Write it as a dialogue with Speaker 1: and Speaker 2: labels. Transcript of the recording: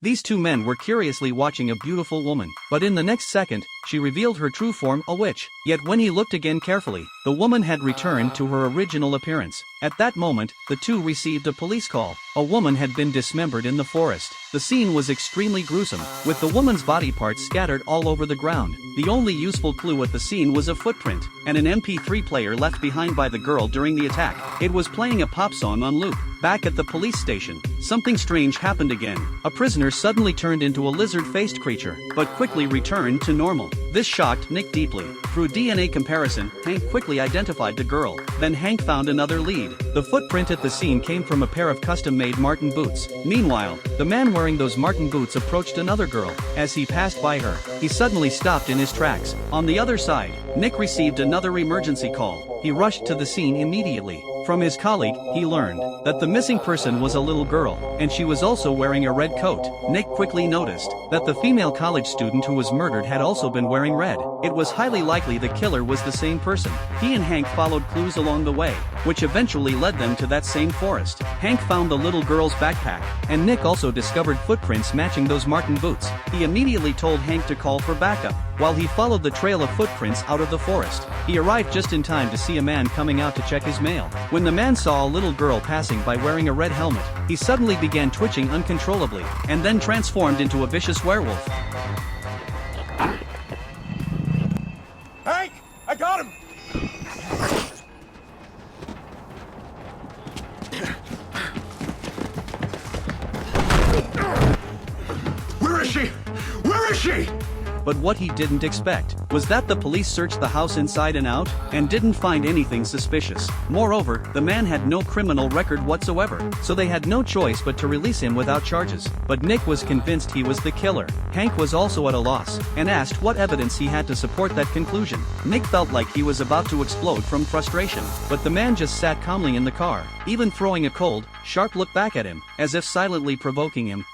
Speaker 1: These two men were curiously watching a beautiful woman, but in the next second, she revealed her true form, a witch. Yet when he looked again carefully, the woman had returned to her original appearance. At that moment, the two received a police call. A woman had been dismembered in the forest. The scene was extremely gruesome, with the woman's body parts scattered all over the ground. The only useful clue at the scene was a footprint, and an MP3 player left behind by the girl during the attack. It was playing a pop song on loop. Back at the police station, something strange happened again. A prisoner suddenly turned into a lizard-faced creature, but quickly returned to normal. This shocked Nick deeply. Through DNA comparison, Hank quickly identified the girl. Then Hank found another lead. The footprint at the scene came from a pair of custom-made Martin boots. Meanwhile, the man wearing those Martin boots approached another girl. As he passed by her, he suddenly stopped in his tracks. On the other side, Nick received another emergency call. He rushed to the scene immediately. From his colleague, he learned that the missing person was a little girl, and she was also wearing a red coat. Nick quickly noticed that the female college student who was murdered had also been wearing red. It was highly likely the killer was the same person. He and Hank followed clues along the way, which eventually led them to that same forest. Hank found the little girl's backpack, and Nick also discovered footprints matching those Martin boots. He immediately told Hank to call for backup, while he followed the trail of footprints out of the forest. He arrived just in time to see a man coming out to check his mail. When the man saw a little girl passing by wearing a red helmet, he suddenly began twitching uncontrollably, and then transformed into a vicious werewolf.
Speaker 2: Hank! I got him! Where is she? Where is she?
Speaker 1: But what he didn't expect was that the police searched the house inside and out, and didn't find anything suspicious. Moreover, the man had no criminal record whatsoever, so they had no choice but to release him without charges. But Nick was convinced he was the killer. Hank was also at a loss, and asked what evidence he had to support that conclusion. Nick felt like he was about to explode from frustration, but the man just sat calmly in the car, even throwing a cold, sharp look back at him, as if silently provoking him.